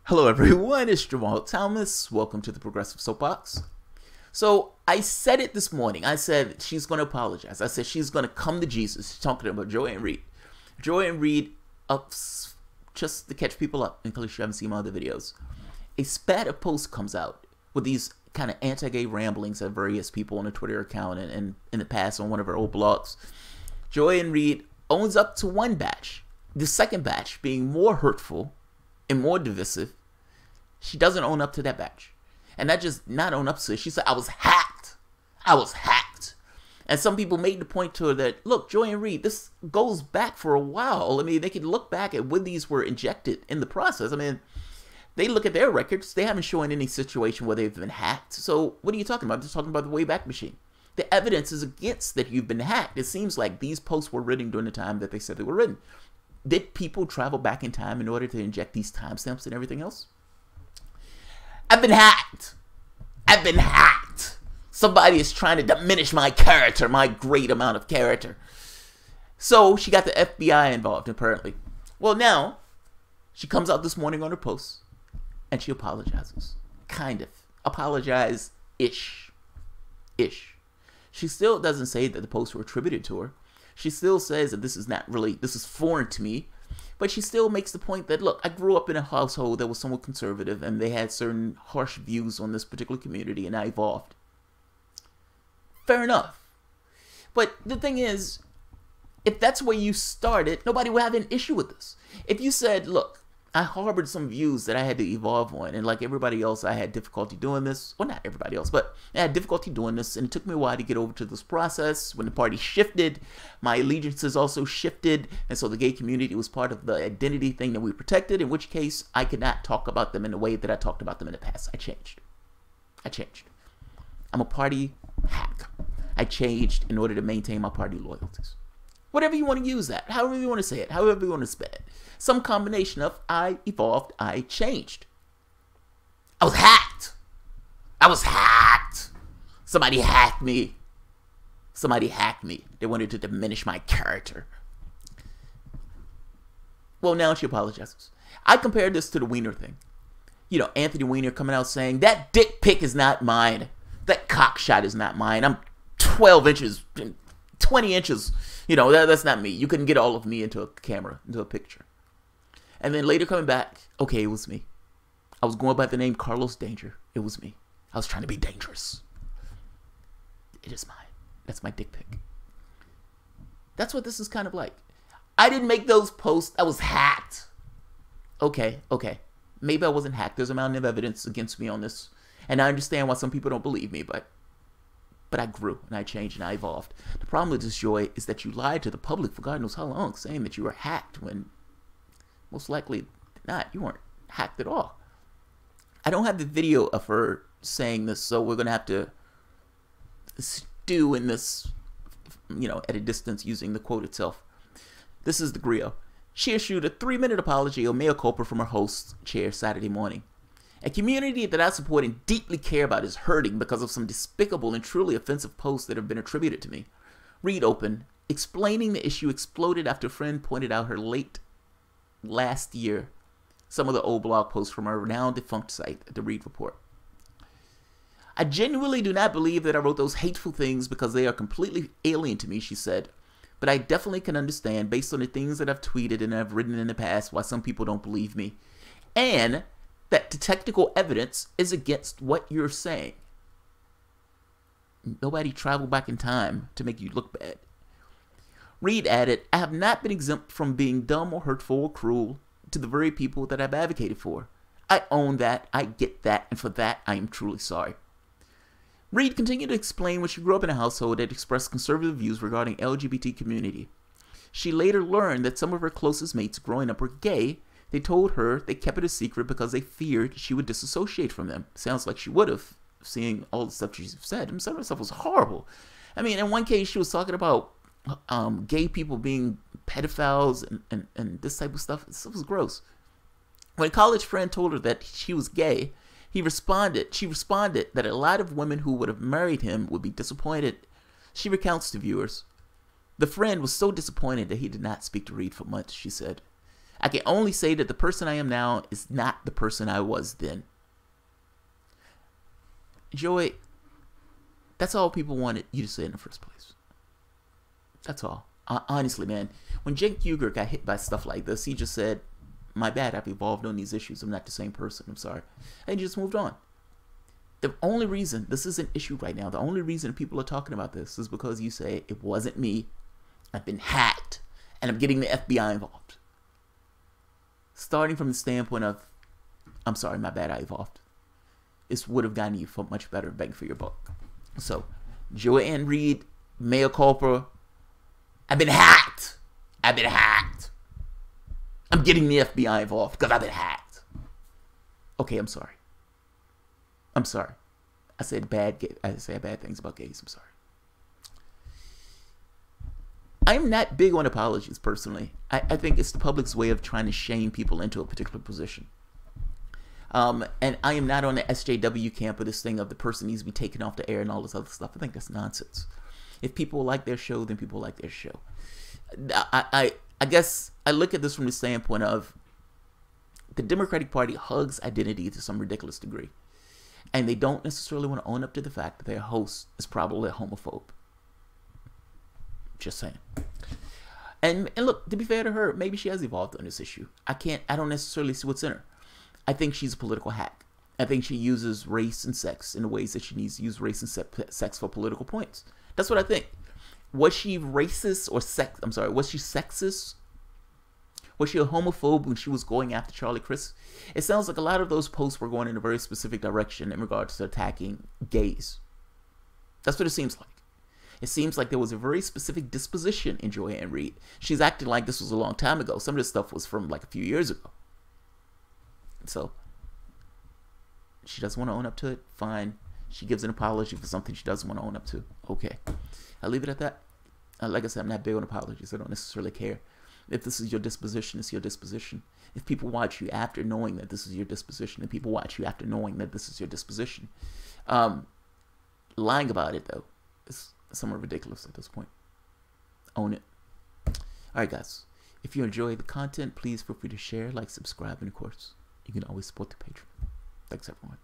Hello everyone, it's Jamal Thomas. Welcome to the Progressive Soapbox. So I said it this morning. I said she's going to apologize. I said she's going to come to Jesus. Talking about Joy and Reid. Joy and Reid, just to catch people up, in case you haven't seen my other videos. A spat of post comes out with these kind of anti-gay ramblings of various people on a Twitter account and in the past on one of her old blogs. Joy and Reid owns up to one batch. The second batch being more hurtful and more divisive. She doesn't own up to that batch. And not just not own up to it. She said, I was hacked. I was hacked. And some people made the point to her that, look, Joy and Reid, this goes back for a while. I mean, they can look back at when these were injected in the process. I mean, they look at their records. They haven't shown any situation where they've been hacked. So what are you talking about? They're talking about the Wayback Machine. The evidence is against that you've been hacked. It seems like these posts were written during the time that they said they were written. Did people travel back in time in order to inject these timestamps and everything else? I've been hacked. I've been hacked. Somebody is trying to diminish my character, my great amount of character. So she got the FBI involved, apparently. Well, now she comes out this morning on her post and she apologizes. Kind of. Apologize-ish. Ish. She still doesn't say that the posts were attributed to her. She still says that this is foreign to me. But she still makes the point that, look, I grew up in a household that was somewhat conservative and they had certain harsh views on this particular community and I evolved. Fair enough. But the thing is, if that's where you started, nobody would have an issue with this. If you said, look, I harbored some views that I had to evolve on, and like everybody else, I had difficulty doing this. Well, not everybody else, but I had difficulty doing this, and it took me a while to get over to this process. When the party shifted, my allegiances also shifted, and so the gay community was part of the identity thing that we protected, in which case I could not talk about them in the way that I talked about them in the past. I changed. I'm a party hack. I changed in order to maintain my party loyalties. Whatever you want to use that, however you want to say it, however you want to spell it. Some combination of I evolved, I changed. I was hacked. I was hacked. Somebody hacked me. Somebody hacked me. They wanted to diminish my character. Well, now she apologizes. I compared this to the Weiner thing. You know, Anthony Weiner coming out saying, that dick pic is not mine. That cock shot is not mine. I'm 12 inches, 20 inches. You know, that's not me. You couldn't get all of me into a camera, into a picture. And then later coming back, okay, it was me. I was going by the name Carlos Danger. It was me. I was trying to be dangerous. It is mine. That's my dick pic. That's what this is kind of like. I didn't make those posts. I was hacked. Okay. Maybe I wasn't hacked. There's a mountain of evidence against me on this. And I understand why some people don't believe me, but I grew and I changed and I evolved. The problem with this, Joy, is that you lied to the public for God knows how long, saying that you were hacked when most likely not. You weren't hacked at all. I don't have the video of her saying this, so we're going to have to stew in this, you know, at a distance using the quote itself. This is the griot. She issued a 3-minute apology or mea culpa from her host's chair Saturday morning. A community that I support and deeply care about is hurting because of some despicable and truly offensive posts that have been attributed to me. Reid opened, explaining the issue exploded after a friend pointed out her last year some of the old blog posts from our now defunct site, the Reid Report. I genuinely do not believe that I wrote those hateful things because they are completely alien to me, she said. But I definitely can understand, based on the things that I've tweeted and I've written in the past, why some people don't believe me. And that the technical evidence is against what you're saying. Nobody traveled back in time to make you look bad. Reid added, I have not been exempt from being dumb or hurtful or cruel to the very people that I've advocated for. I own that, I get that, and for that I am truly sorry. Reid continued to explain when she grew up in a household that expressed conservative views regarding LGBT community. She later learned that some of her closest mates growing up were gay. They told her they kept it a secret because they feared she would disassociate from them. Sounds like she would have, seeing all the stuff she's said. And some of the stuff was horrible. I mean, in one case, she was talking about gay people being pedophiles and this type of stuff. This stuff was gross. When a college friend told her that she was gay, she responded that a lot of women who would have married him would be disappointed. She recounts to viewers. The friend was so disappointed that he did not speak to Reid for months, she said. I can only say that the person I am now is not the person I was then. Joy, that's all people wanted you to say in the first place. That's all. Honestly, man, when Cenk Uygur got hit by stuff like this, he just said, my bad, I've evolved on these issues. I'm not the same person. I'm sorry. And he just moved on. The only reason this is an issue right now, the only reason people are talking about this is because you say, it wasn't me. I've been hacked. And I'm getting the FBI involved. Starting from the standpoint of, I'm sorry, my bad, I evolved. This would have gotten you for much better bang for your buck. So, Joanne Reid, mea culpa. I've been hacked. I've been hacked. I'm getting the FBI involved because I've been hacked. Okay, I'm sorry. I'm sorry. I said bad things about gays. I'm sorry. I'm not big on apologies, personally. I think it's the public's way of trying to shame people into a particular position. And I am not on the SJW camp of this thing of the person needs to be taken off the air and all this other stuff. I think that's nonsense. If people like their show, then people like their show. I guess I look at this from the standpoint of the Democratic Party hugs identity to some ridiculous degree. And they don't necessarily want to own up to the fact that their host is probably a homophobe. Just saying. And look, to be fair to her, maybe she has evolved on this issue. I don't necessarily see what's in her. I think she's a political hack. I think she uses race and sex in the ways that she needs to use race and sex for political points. That's what I think. Was she racist or was she sexist? Was she a homophobe when she was going after Charlie Crist? It sounds like a lot of those posts were going in a very specific direction in regards to attacking gays. That's what it seems like. It seems like there was a very specific disposition in Joanne Reid. She's acting like this was a long time ago. Some of this stuff was from like a few years ago. So, she doesn't want to own up to it. Fine. She gives an apology for something she doesn't want to own up to. Okay. I'll leave it at that. Like I said, I'm not big on apologies. I don't necessarily care. If this is your disposition, it's your disposition. If people watch you after knowing that this is your disposition, and people watch you after knowing that this is your disposition, lying about it, though, is somewhat ridiculous at this point. Own it. Alright, guys. If you enjoy the content, please feel free to share, like, subscribe, and of course, you can always support the Patreon. Thanks, everyone.